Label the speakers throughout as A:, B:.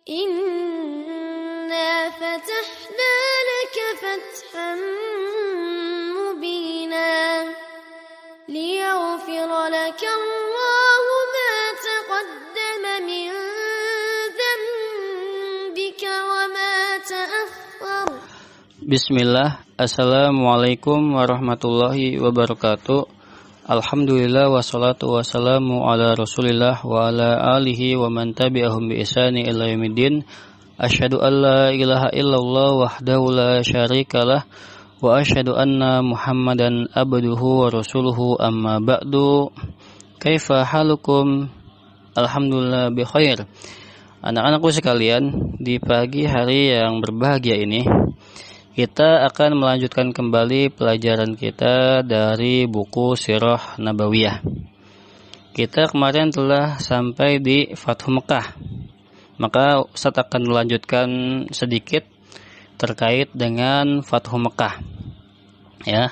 A: إنا فتحنا لك فتحا مبينا ليغفر لك الله ما تقدم من ذنبك وما تأخر.
B: Bismillah, Assalamualaikum warahmatullahi wabarakatuh. Alhamdulillah wassalatu wassalamu ala rasulillah wa ala alihi wa man tabi'ahum bi ihsani ila yaumiddin. Asyhadu an la ilaha illallah wahdahu la syarikalah wa asyhadu anna Muhammadan abduhu wa rasuluhu, amma ba'du. Kaifa halukum? Alhamdulillah bi khair. Anak-anakku sekalian, di pagi hari yang berbahagia ini kita akan melanjutkan kembali pelajaran kita dari buku Sirah Nabawiyah. Kita kemarin telah sampai di Fathu Mekah. Maka Ustaz akan melanjutkan sedikit terkait dengan Fathu Mekah. Ya.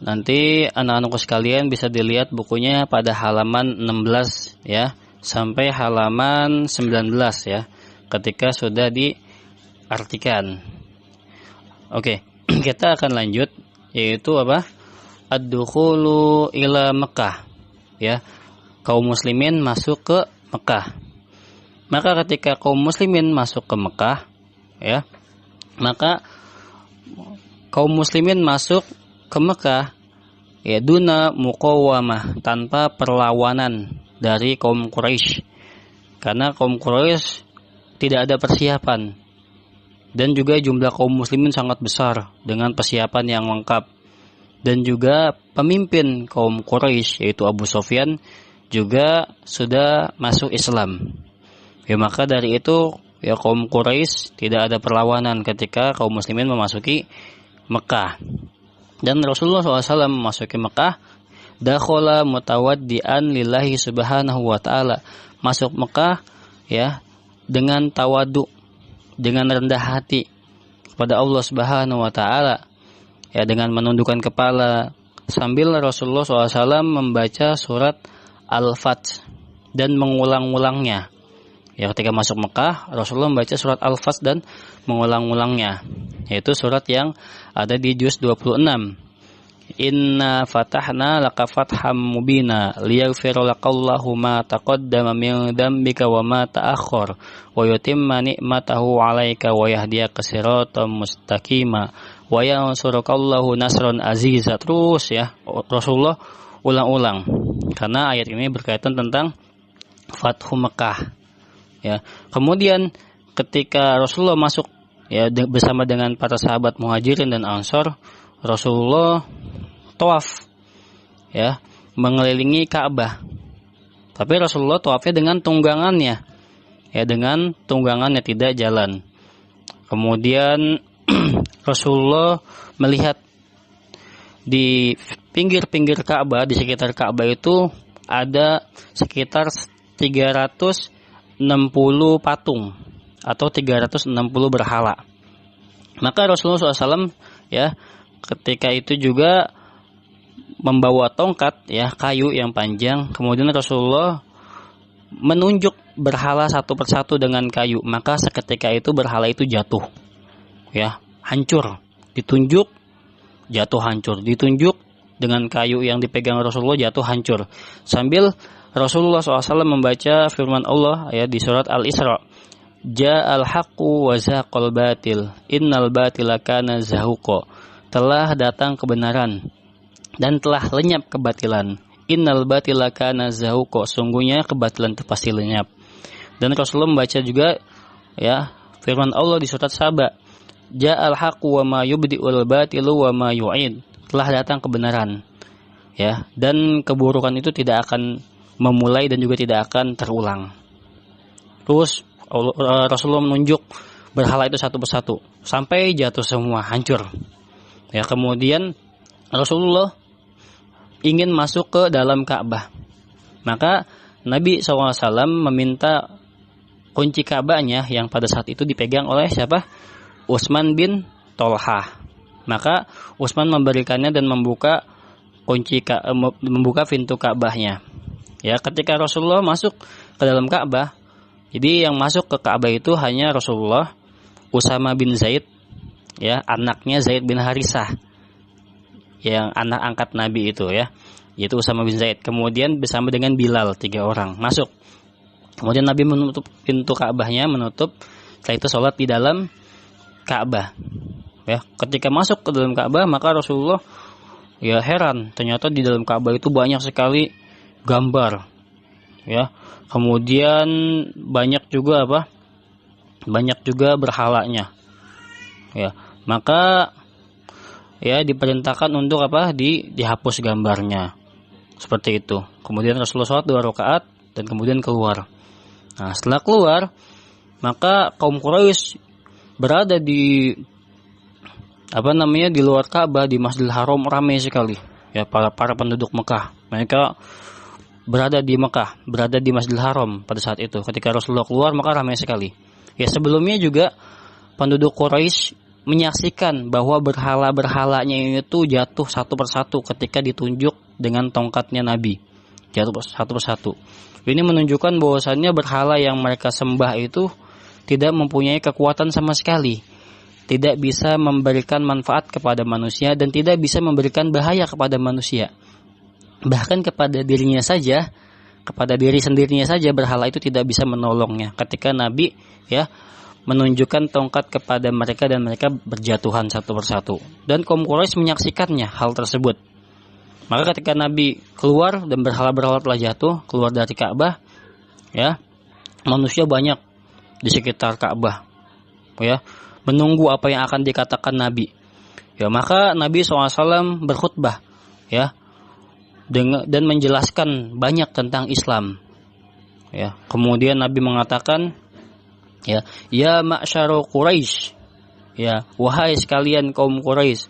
B: Nanti anak-anakku sekalian bisa dilihat bukunya pada halaman 16 ya, sampai halaman 19 ya, ketika sudah diartikan. Oke, kita akan lanjut, yaitu apa? Ad-dukhulu ila Mekah. Ya, kaum muslimin masuk ke Mekah. Maka ketika kaum muslimin masuk ke Mekah, ya, maka kaum muslimin masuk ke Mekah ya duna muqawamah, tanpa perlawanan dari kaum Quraisy. Karena kaum Quraisy tidak ada persiapan. Dan juga jumlah kaum muslimin sangat besar dengan persiapan yang lengkap. Dan juga pemimpin kaum Quraisy yaitu Abu Sufyan juga sudah masuk Islam. Ya, maka dari itu ya kaum Quraisy tidak ada perlawanan ketika kaum muslimin memasuki Mekah. Dan Rasulullah SAW memasuki Mekah, dakhala mutawaddian lillahi subhanahu wa ta'ala. Masuk Mekah ya dengan tawadu, dengan rendah hati kepada Allah Subhanahu wa taala, ya, dengan menundukkan kepala, sambil Rasulullah SAW membaca surat Al-Fath dan mengulang-ulangnya. Ya, ketika masuk Mekah, Rasulullah membaca surat Al-Fath dan mengulang-ulangnya, yaitu surat yang ada di juz 26. Inna fatahna laka fatham mubina liyaghfira lakallahu ma taqaddama min dzambika wa ma ta'akhkhar wa yutimma ni'matahu 'alaika wa yahdiyaka siratan mustaqima wa yansurukallahu nasran aziza. Terus ya Rasulullah ulang-ulang, karena ayat ini berkaitan tentang Fathu Mekah. Ya, kemudian ketika Rasulullah masuk ya bersama dengan para sahabat Muhajirin dan Ansor, Rasulullah tawaf ya, mengelilingi Ka'bah. Tapi Rasulullah tawafnya dengan tunggangannya. Ya, dengan tunggangannya, tidak jalan. Kemudian Rasulullah melihat di pinggir-pinggir Ka'bah, di sekitar Ka'bah itu ada sekitar 360 patung atau 360 berhala. Maka Rasulullah SAW ya ketika itu juga membawa tongkat ya, kayu yang panjang. Kemudian Rasulullah menunjuk berhala satu persatu dengan kayu. Maka seketika itu berhala itu jatuh ya, hancur. Ditunjuk, jatuh hancur. Ditunjuk dengan kayu yang dipegang Rasulullah, jatuh hancur. Sambil Rasulullah SAW membaca firman Allah ya di surat Al-Isra, Ja'al haqqu wa zaqal batil innal batila kana zahuqa. Telah datang kebenaran dan telah lenyap kebatilan. Innal batila kana zahuqa. Sungguhnya kebatilan itu pasti lenyap. Dan Rasulullah membaca juga ya firman Allah di surat Saba, Ja'al haqqu wa ma yubdi'ul batilu wa ma yu'id. Telah datang kebenaran ya, dan keburukan itu tidak akan memulai dan juga tidak akan terulang. Terus Rasulullah menunjuk berhala itu satu persatu sampai jatuh semua, hancur. Ya, kemudian Rasulullah ingin masuk ke dalam Ka'bah. Maka Nabi SAW meminta kunci Ka'bahnya yang pada saat itu dipegang oleh siapa? Utsman bin Tolhah. Maka Utsman memberikannya dan membuka pintu Ka'bahnya. Ya, ketika Rasulullah masuk ke dalam Ka'bah, Jadi yang masuk ke Ka'bah itu hanya Rasulullah, Usama bin Zaid, ya, anaknya Zaid bin Harisah, yang anak angkat Nabi itu, ya, yaitu Usama bin Zaid. Kemudian bersama dengan Bilal, 3 orang masuk. Kemudian Nabi menutup pintu Ka'bahnya, setelah itu sholat di dalam Ka'bah. Ya, ketika masuk ke dalam Ka'bah, maka Rasulullah ya heran, ternyata di dalam Ka'bah itu banyak sekali gambar, ya. Kemudian banyak juga berhalanya, ya. Maka ya diperintahkan untuk dihapus gambarnya, seperti itu. Kemudian Rasulullah sholat 2 rakaat dan kemudian keluar. Nah, setelah keluar, maka kaum Quraisy berada di di luar Ka'bah, di Masjidil Haram, ramai sekali, ya, para penduduk Mekah. Mereka berada di Mekah, berada di Masjidil Haram pada saat itu. Ketika Rasulullah keluar, maka ramai sekali. Ya, sebelumnya juga penduduk Quraisy menyaksikan bahwa berhala-berhalanya itu jatuh satu persatu ketika ditunjuk dengan tongkatnya Nabi. Jatuh satu persatu. Ini menunjukkan bahwasannya berhala yang mereka sembah itu tidak mempunyai kekuatan sama sekali, tidak bisa memberikan manfaat kepada manusia dan tidak bisa memberikan bahaya kepada manusia. Bahkan kepada dirinya saja, kepada diri sendirinya saja berhala itu tidak bisa menolongnya. Ketika Nabi, ya, menunjukkan tongkat kepada mereka dan mereka berjatuhan satu persatu. Dan kaum Quraisy menyaksikannya hal tersebut. Maka ketika Nabi keluar dan berhala-berhala telah jatuh, keluar dari Ka'bah, ya, manusia banyak di sekitar Ka'bah, ya, menunggu apa yang akan dikatakan Nabi. Ya, maka Nabi SAW berkhutbah, ya, dan menjelaskan banyak tentang Islam. Ya, kemudian Nabi mengatakan, ya ma'syaru Quraisy, ya, wahai sekalian kaum Quraisy,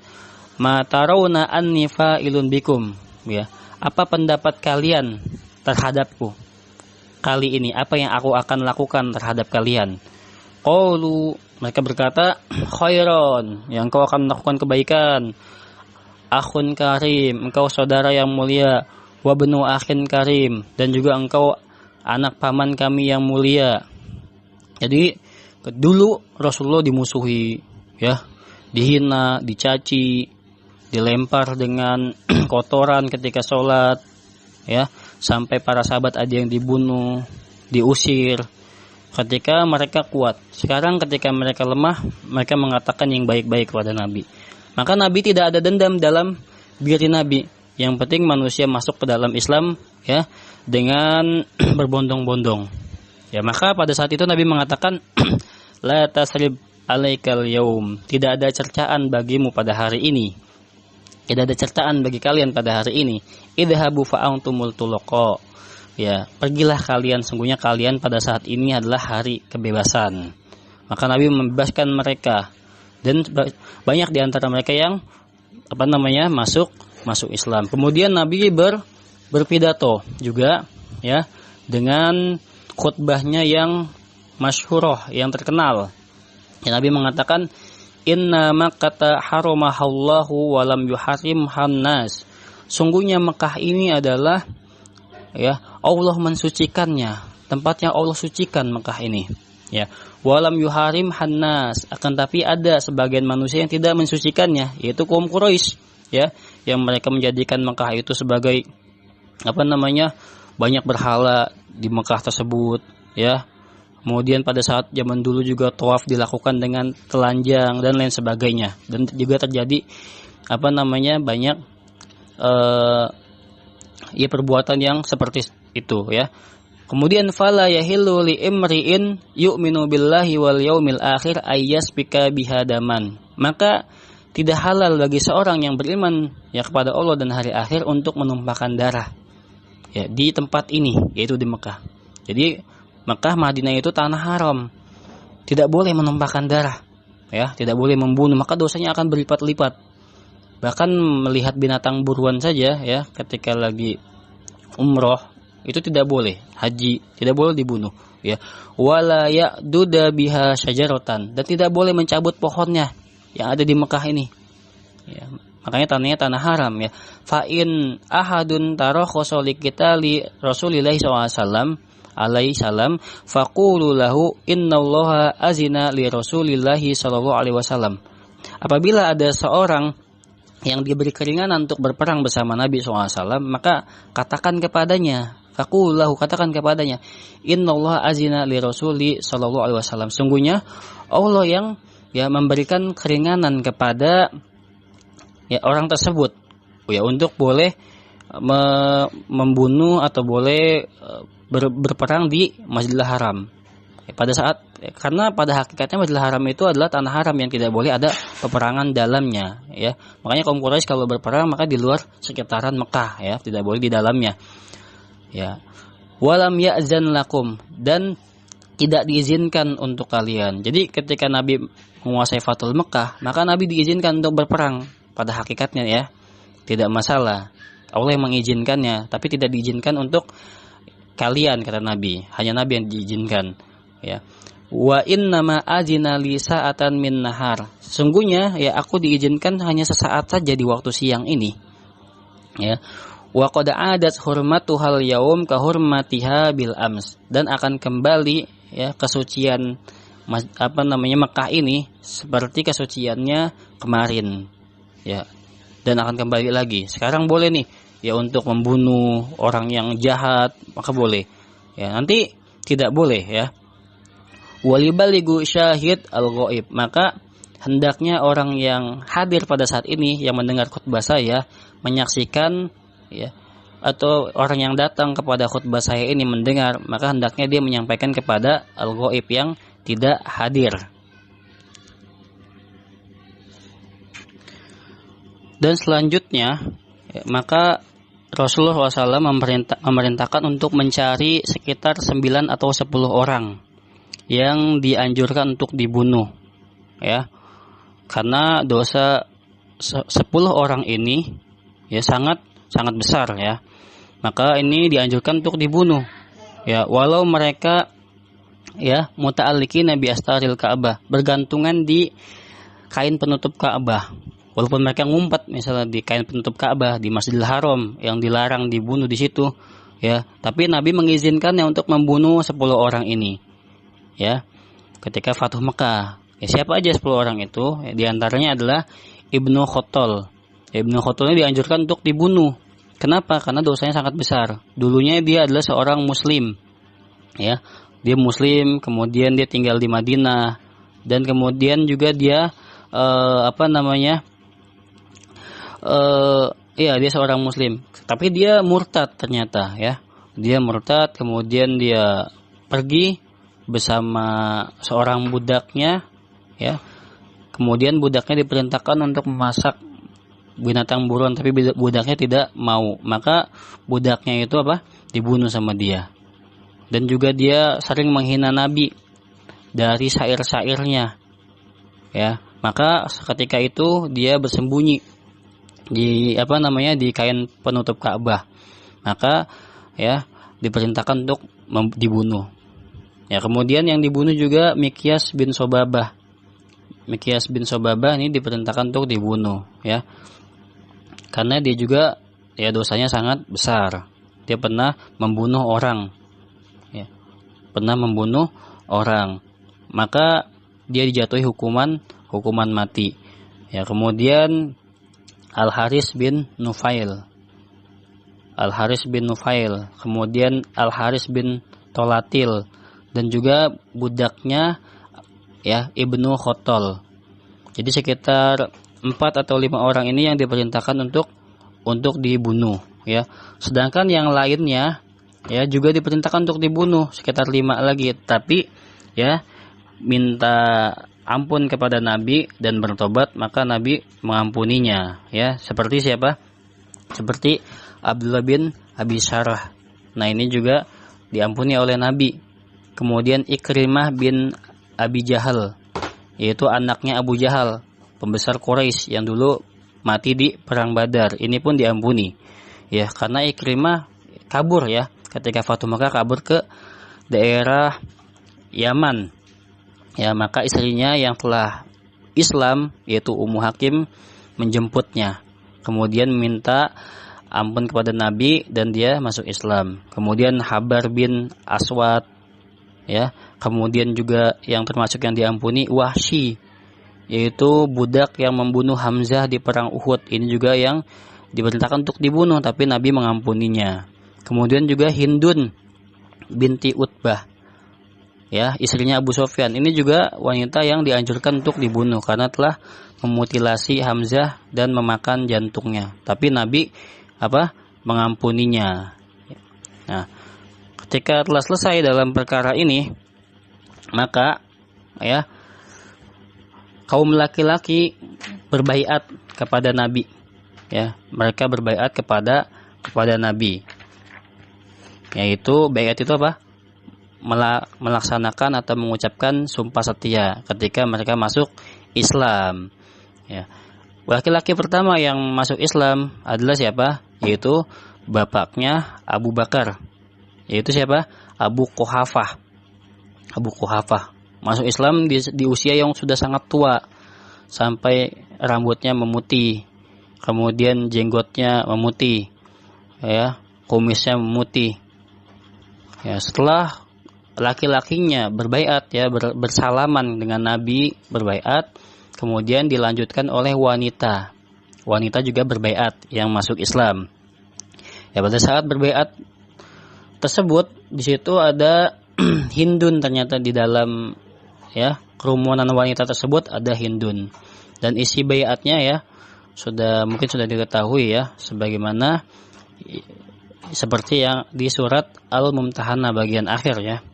B: ma tarawna anni fa'ilun bikum, ya, apa pendapat kalian terhadapku kali ini, apa yang aku akan lakukan terhadap kalian? Qalu, mereka berkata, khairon, yang engkau akan melakukan kebaikan. Akhun karim, engkau saudara yang mulia. Wa benu akhin karim, dan juga engkau anak paman kami yang mulia. Jadi dulu Rasulullah dimusuhi, ya, dihina, dicaci, dilempar dengan kotoran ketika sholat, ya, sampai para sahabat ada yang dibunuh, diusir. Ketika mereka kuat. Sekarang ketika mereka lemah, mereka mengatakan yang baik-baik kepada Nabi. Maka Nabi tidak ada dendam dalam diri Nabi. Yang penting manusia masuk ke dalam Islam, ya, dengan berbondong-bondong. Ya, maka pada saat itu Nabi mengatakan, la tasrib alaikal yaum, tidak ada cercaan bagimu pada hari ini. Tidak ada cercaan bagi kalian pada hari ini. Idhabu fa'antumul tulaqa. Ya, pergilah kalian, sungguhnya kalian pada saat ini adalah hari kebebasan. Maka Nabi membebaskan mereka, dan banyak di antara mereka yang masuk Islam. Kemudian Nabi berpidato juga, ya, dengan khutbahnya yang masyhurah, yang terkenal. Ya, Nabi mengatakan, inna makkata haramahallahu wa lam yuharimhan nas. Sungguhnya Mekah ini adalah, ya, Allah mensucikannya, tempatnya Allah sucikan Mekah ini, ya. Walam yuharim hannas, akan tapi ada sebagian manusia yang tidak mensucikannya, yaitu kaum Quraisy, ya, yang mereka menjadikan Mekah itu sebagai banyak berhala di Mekah tersebut, ya. Kemudian pada saat zaman dulu juga tawaf dilakukan dengan telanjang dan lain sebagainya, dan juga terjadi banyak perbuatan yang seperti itu, ya. Kemudian fala yahillu li imri'in yu'minu billahi wal yaumil akhir ayyasbika bihadaman. Maka tidak halal bagi seorang yang beriman, ya, kepada Allah dan hari akhir untuk menumpahkan darah, ya, di tempat ini, yaitu di Mekah. Jadi Mekah, Madinah itu tanah haram. Tidak boleh menumpahkan darah, ya, tidak boleh membunuh, maka dosanya akan berlipat-lipat. Bahkan melihat binatang buruan saja, ya, ketika lagi umroh itu tidak boleh, haji tidak boleh dibunuh, ya. Wala ya'duda biha syajaratan, dan tidak boleh mencabut pohonnya yang ada di Mekah ini, ya. Makanya tanahnya tanah haram, ya. Fa in ahadun tarakhasa li qitali Rasulillah SAW alaihi salam, faqulu lahu innallaha azina li Rasulillahi sallallahu alaihi wasallam. Apabila ada seorang yang diberi keringanan untuk berperang bersama Nabi SAW, maka katakan kepadanya, faqulahu, katakan kepadanya, innallaha azina li Rasuli sallallahu alaihi wasallam. Sungguhnya Allah yang memberikan keringanan kepada orang tersebut untuk boleh membunuh atau boleh berperang di Masjidil Haram. Karena pada hakikatnya Masjidil Haram itu adalah tanah haram yang tidak boleh ada peperangan dalamnya, ya. Makanya kaum Quraisy kalau berperang maka di luar sekitaran Mekah, ya, tidak boleh di dalamnya. Ya. Walam ya'zan lakum, dan tidak diizinkan untuk kalian. Jadi ketika Nabi menguasai Fathul Mekah, maka Nabi diizinkan untuk berperang. Pada hakikatnya, ya, tidak masalah. Allah yang mengizinkannya, tapi tidak diizinkan untuk kalian, kata Nabi. Hanya Nabi yang diizinkan, ya. Wa innama azina li sa'atan min nahar. Sungguhnya aku diizinkan hanya sesaat saja di waktu siang ini. Ya. Wa qad 'adat hurmatuhal yaum ka hurmatiha bil ams, dan akan kembali kesucian Mekah ini seperti kesuciannya kemarin. Ya. Dan akan kembali lagi. Sekarang boleh nih untuk membunuh orang yang jahat, maka boleh. Ya, nanti tidak boleh, ya. Walibaligu syahid al-ghaib, maka hendaknya orang yang hadir pada saat ini yang mendengar khutbah saya menyaksikan, atau orang yang datang kepada khutbah saya ini mendengar, maka hendaknya dia menyampaikan kepada al-ghaib yang tidak hadir. Dan selanjutnya, maka Rasulullah SAW memerintahkan untuk mencari sekitar 9 atau 10 orang yang dianjurkan untuk dibunuh, ya, karena dosa 10 orang ini sangat besar, ya, maka ini dianjurkan untuk dibunuh, ya, walau mereka muta'alliqina bi astaril Ka'bah, bergantungan di kain penutup Ka'bah, walaupun mereka ngumpet misalnya di kain penutup Ka'bah di Masjidil Haram yang dilarang dibunuh di situ, ya, tapi Nabi mengizinkannya untuk membunuh 10 orang ini. Ya, ketika Fathu Mekah, siapa aja 10 orang itu? Di antaranya adalah Ibnu Khotol. Ibnu Khotol ini dianjurkan untuk dibunuh. Kenapa? Karena dosanya sangat besar. Dulunya dia adalah seorang Muslim, ya, dia Muslim, kemudian dia tinggal di Madinah, dan kemudian juga dia dia seorang Muslim, tapi dia murtad ternyata, ya, dia murtad, kemudian dia pergi bersama seorang budaknya, ya. Kemudian budaknya diperintahkan untuk memasak binatang buruan, tapi budaknya tidak mau. Maka budaknya itu dibunuh sama dia. Dan juga dia sering menghina Nabi dari syair-syairnya, ya. Maka ketika itu dia bersembunyi di di kain penutup Ka'bah. Maka diperintahkan untuk dibunuh. Ya, kemudian yang dibunuh juga Miqyas bin Sobabah. Miqyas bin Sobabah ini diperintahkan untuk dibunuh, ya. Karena dia juga dosanya sangat besar. Dia pernah membunuh orang. Ya. Pernah membunuh orang. Maka dia dijatuhi hukuman mati. Ya, kemudian Al-Haris bin Nufail. Kemudian Al-Haris bin Tolatil, dan juga budaknya Ibnu Khotol. Jadi sekitar 4 atau 5 orang ini yang diperintahkan untuk dibunuh, ya. Sedangkan yang lainnya juga diperintahkan untuk dibunuh sekitar 5 lagi, tapi minta ampun kepada Nabi dan bertobat, maka Nabi mengampuninya, ya. Seperti siapa? Seperti Abdullah bin Abi Syarah. Nah, ini juga diampuni oleh Nabi. Kemudian Ikrimah bin Abi Jahal, yaitu anaknya Abu Jahal, pembesar Quraisy yang dulu mati di perang Badar. Ini pun diampuni, ya, karena Ikrimah kabur, ya, ketika Fathu Makkah kabur ke daerah Yaman. Ya, maka istrinya yang telah Islam, yaitu Ummu Hakim, menjemputnya. Kemudian minta ampun kepada Nabi dan dia masuk Islam. Kemudian Habar bin Aswad, ya. Kemudian juga yang termasuk yang diampuni Wahsy, yaitu budak yang membunuh Hamzah di perang Uhud. Ini juga yang diperintahkan untuk dibunuh, tapi Nabi mengampuninya. Kemudian juga Hindun binti Utbah, ya, istrinya Abu Sufyan. Ini juga wanita yang dianjurkan untuk dibunuh karena telah memutilasi Hamzah dan memakan jantungnya. Tapi Nabi mengampuninya. Nah, ketika telah selesai dalam perkara ini, maka ya kaum laki-laki berbaiat kepada Nabi. Ya, mereka berbaiat kepada Nabi. Yaitu baiat itu melaksanakan atau mengucapkan sumpah setia ketika mereka masuk Islam. Ya. Laki-laki pertama yang masuk Islam adalah siapa? Yaitu bapaknya Abu Bakar. Yaitu siapa? Abu Quhafah. Masuk Islam di usia yang sudah sangat tua, sampai rambutnya memutih, kemudian jenggotnya memutih, ya, kumisnya memutih. Ya, setelah laki-lakinya berbaiat, ya, bersalaman dengan Nabi, berbaiat, kemudian dilanjutkan oleh wanita. Wanita juga berbaiat yang masuk Islam. Ya, pada saat berbaiat tersebut, di situ ada Hindun, ternyata di dalam, ya, kerumunan wanita tersebut ada Hindun. Dan isi baiatnya, ya, mungkin sudah diketahui, ya, sebagaimana seperti yang di surat Al-Mumtahanah bagian akhir, ya.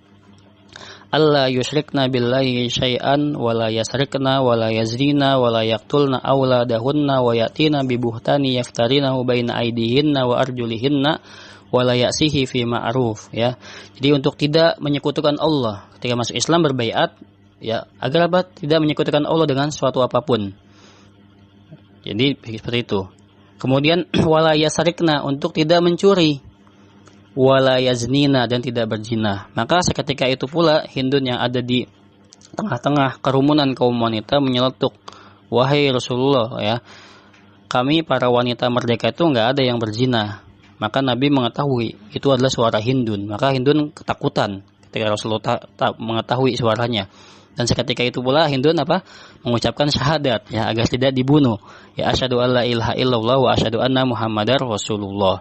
B: Alla yusyrikna billahi syai'an wa la yasrikna wa la yazrina wa la yaqtulna auladahunna wa yatina bi buhtani yaftarinahu baina aydihinna wa arjulihinna wa la ya'sihi fi ma'ruf, ya. Jadi untuk tidak menyekutukan Allah ketika masuk Islam berbaiat, ya, agar tidak menyekutukan Allah dengan suatu apapun. Jadi seperti itu. Kemudian wala yasrikna, untuk tidak mencuri, wala yaznina, dan tidak berzina. Maka seketika itu pula Hindun yang ada di tengah-tengah kerumunan kaum wanita menyeletuk, wahai Rasulullah, ya, kami para wanita merdeka itu enggak ada yang berzina. Maka Nabi mengetahui itu adalah suara Hindun. Maka Hindun ketakutan ketika Rasulullah mengetahui suaranya. Dan seketika itu pula Hindun mengucapkan syahadat, ya, agar tidak dibunuh. Ya, asyhadu alla ilaha illallah wa asyhadu anna Muhammadar Rasulullah.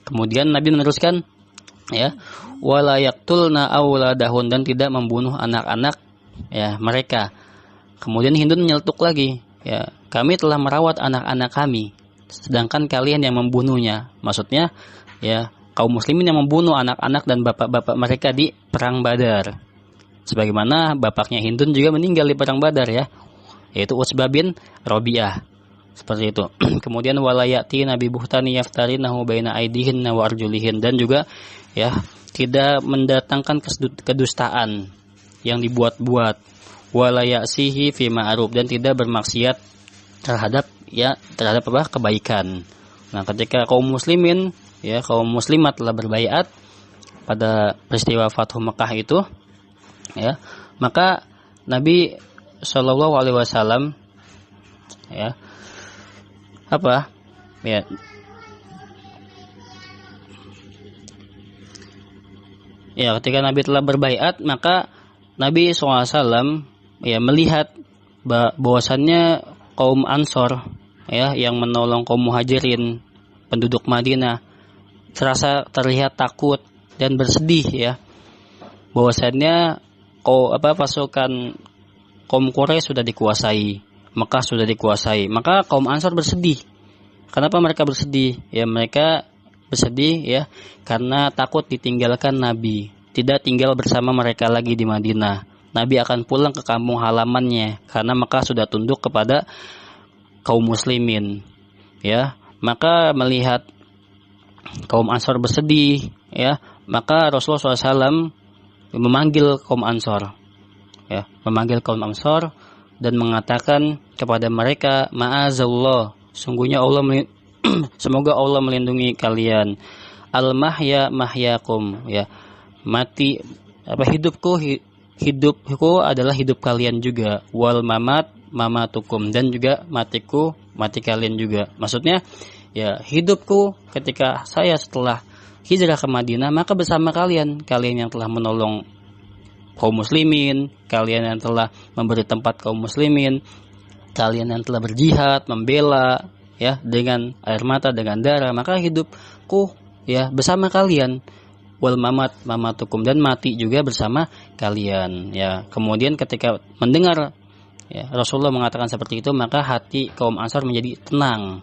B: Kemudian Nabi meneruskan, ya, wala yaqtulna auladahun, dan tidak membunuh anak-anak, ya, mereka. Kemudian Hindun menyeletuk lagi, ya, kami telah merawat anak-anak kami, sedangkan kalian yang membunuhnya. Maksudnya, ya, kaum muslimin yang membunuh anak-anak dan bapak-bapak mereka di perang Badar. Sebagaimana bapaknya Hindun juga meninggal di perang Badar, ya, yaitu Utsbah bin Rabi'ah. Seperti itu. Kemudian walayati nabi buhtani yaftarinahu baina aidihinna wa arjulihin, dan juga, ya, tidak mendatangkan kedustaan yang dibuat-buat, walayasihi fi ma'ruf, dan tidak bermaksiat terhadap kebaikan. Nah, ketika kaum muslimin, ya, kaum muslimat telah berbaiat pada peristiwa Fathu Mekah itu, ya, maka Nabi Shallallahu Alaihi Wasallam, ya, ketika Nabi telah berbaiat, maka Nabi SAW, ya, melihat bahwasannya kaum Ansor, ya, yang menolong kaum Muhajirin, penduduk Madinah, terlihat takut dan bersedih, ya, bahwasannya pasukan kaum Quraisy sudah dikuasai, Mekah sudah dikuasai. Maka kaum Ansor bersedih. Kenapa mereka bersedih? Ya, mereka bersedih, ya, karena takut ditinggalkan Nabi, tidak tinggal bersama mereka lagi di Madinah. Nabi akan pulang ke kampung halamannya karena Mekah sudah tunduk kepada kaum muslimin, ya. Maka melihat kaum Ansor bersedih, ya, maka Rasulullah SAW memanggil kaum Ansor, ya, dan mengatakan kepada mereka, ma'azallah, sungguhnya semoga Allah melindungi kalian. Al-mahya mahyakum, ya, hidupku adalah hidup kalian juga, wal mamat mamatukum, dan juga matiku mati kalian juga. Maksudnya, ya hidupku ketika saya setelah hijrah ke Madinah, maka bersama kalian yang telah menolong kaum muslimin, kalian yang telah memberi tempat kaum muslimin, kalian yang telah berjihad, membela ya dengan air mata, dengan darah, maka hidupku ya bersama kalian. Wal mamatukum, dan mati juga bersama kalian ya. Kemudian ketika mendengar ya Rasulullah mengatakan seperti itu, maka hati kaum Ansar menjadi tenang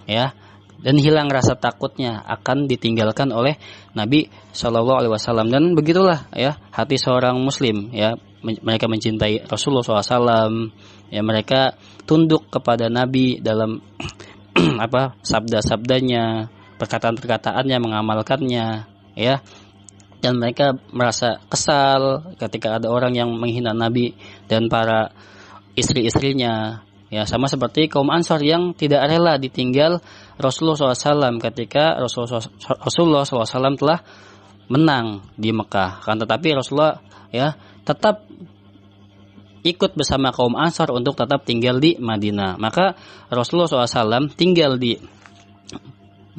B: ya, dan hilang rasa takutnya akan ditinggalkan oleh Nabi Shallallahu Alaihi Wasallam. Dan begitulah ya hati seorang Muslim ya, mereka mencintai Rasulullah SAW ya, mereka tunduk kepada Nabi dalam sabda-sabdanya, perkataan-perkataannya, mengamalkannya ya. Dan mereka merasa kesal ketika ada orang yang menghina Nabi dan para istri-istrinya ya, sama seperti kaum Ansar yang tidak rela ditinggal Rasulullah SAW ketika Rasulullah SAW telah menang di Mekah. Kan tetapi Rasulullah ya tetap ikut bersama kaum Ansar untuk tetap tinggal di Madinah. Maka Rasulullah SAW tinggal di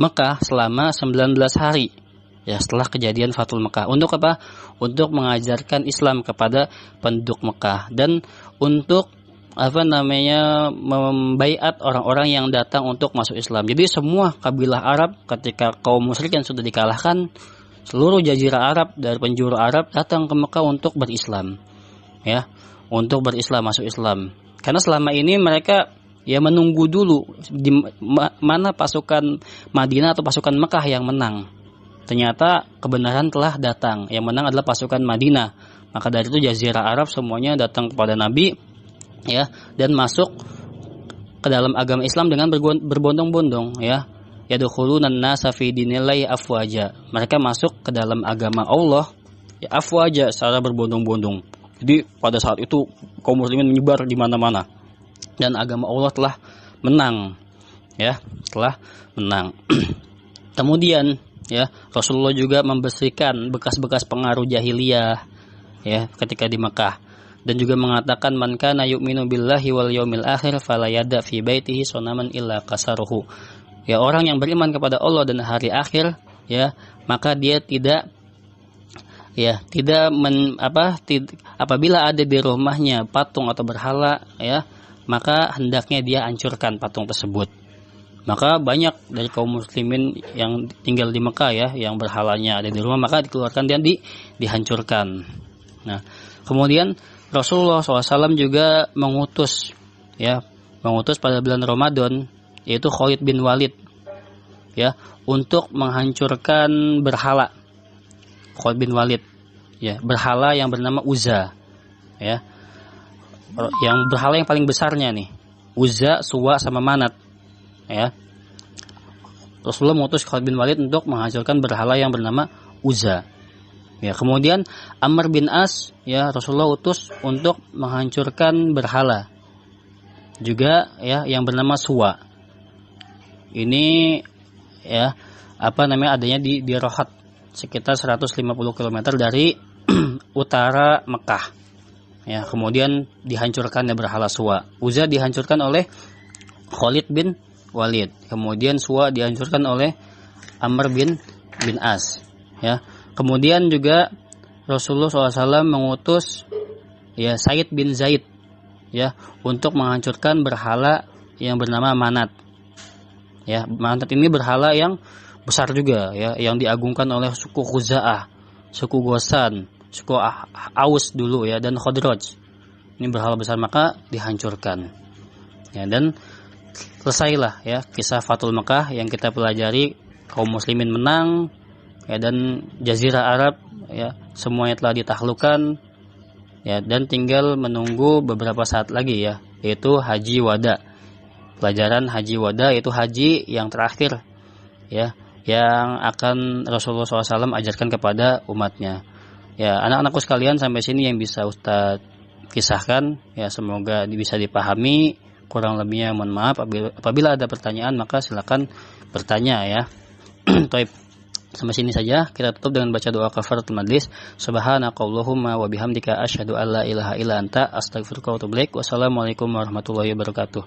B: Mekah selama 19 hari ya setelah kejadian Fathul Mekah. Untuk apa? Untuk mengajarkan Islam kepada penduduk Mekah dan untuk membaiat orang-orang yang datang untuk masuk Islam. Jadi semua kabilah Arab ketika kaum musyrikin sudah dikalahkan, seluruh jazirah Arab dari penjuru Arab datang ke Mekah untuk berislam ya, untuk berislam, masuk Islam. Karena selama ini mereka ya menunggu dulu di mana pasukan Madinah atau pasukan Mekah yang menang. Ternyata kebenaran telah datang, yang menang adalah pasukan Madinah. Maka dari itu jazirah Arab semuanya datang kepada Nabi ya, dan masuk ke dalam agama Islam dengan berbondong-bondong ya. Yadkhulunan nasa fi dinillahi afwaja. Mereka masuk ke dalam agama Allah ya afwaja, secara berbondong-bondong. Jadi pada saat itu kaum muslimin menyebar di mana-mana dan agama Allah telah menang ya, telah menang. Kemudian ya Rasulullah juga membersihkan bekas-bekas pengaruh jahiliyah ya ketika di Mekah, dan juga mengatakan man kana yu'minu billahi wal yaumil akhir fala yada fi baitihi sonaman illa kasaruhu. Ya orang yang beriman kepada Allah dan hari akhir ya, maka dia apabila ada di rumahnya patung atau berhala ya, maka hendaknya dia hancurkan patung tersebut. Maka banyak dari kaum muslimin yang tinggal di Mekah ya, yang berhalanya ada di rumah, maka dikeluarkan dan dihancurkan. Nah, kemudian Rasulullah SAW juga mengutus pada bulan Ramadan, yaitu Khalid bin Walid ya, untuk menghancurkan berhala. Khalid bin Walid ya, berhala yang bernama Uzza ya, yang berhala yang paling besarnya nih, Uzza, Suwa sama Manat ya. Rasulullah mengutus Khalid bin Walid untuk menghancurkan berhala yang bernama Uzza. Ya, kemudian Amr bin As ya Rasulullah utus untuk menghancurkan berhala juga ya yang bernama Suwa. Ini ya adanya di Rohat, sekitar 150 km dari utara Mekah. Ya, kemudian dihancurkannya berhala Suwa. Uzza dihancurkan oleh Khalid bin Walid. Kemudian Suwa dihancurkan oleh Amr bin As. Ya. Kemudian juga Rasulullah SAW mengutus ya Said bin Zaid ya untuk menghancurkan berhala yang bernama Manat. Ya, Manat ini berhala yang besar juga ya, yang diagungkan oleh suku Khuza'ah, suku Gosan, suku Aus dulu ya, dan Khadraj. Ini berhala besar, maka dihancurkan. Ya, dan selesailah ya kisah Fathul Mekah yang kita pelajari. Kaum muslimin menang ya, dan jazirah Arab ya semuanya telah ditaklukkan ya, dan tinggal menunggu beberapa saat lagi ya, yaitu Haji Wada. Pelajaran Haji Wada yaitu haji yang terakhir ya, yang akan Rasulullah SAW ajarkan kepada umatnya. Ya, anak-anakku sekalian, sampai sini yang bisa Ustadz kisahkan ya, semoga bisa dipahami. Kurang lebihnya mohon maaf. Apabila ada pertanyaan maka silakan bertanya ya. Baik, sampai sini saja. Kita tutup dengan baca doa kafaratul majlis. Subhanakallahumma wa bihamdika asyhadu an la ilaha illa anta astaghfiruka wa atubu ilaik. Wassalamualaikum warahmatullahi wabarakatuh.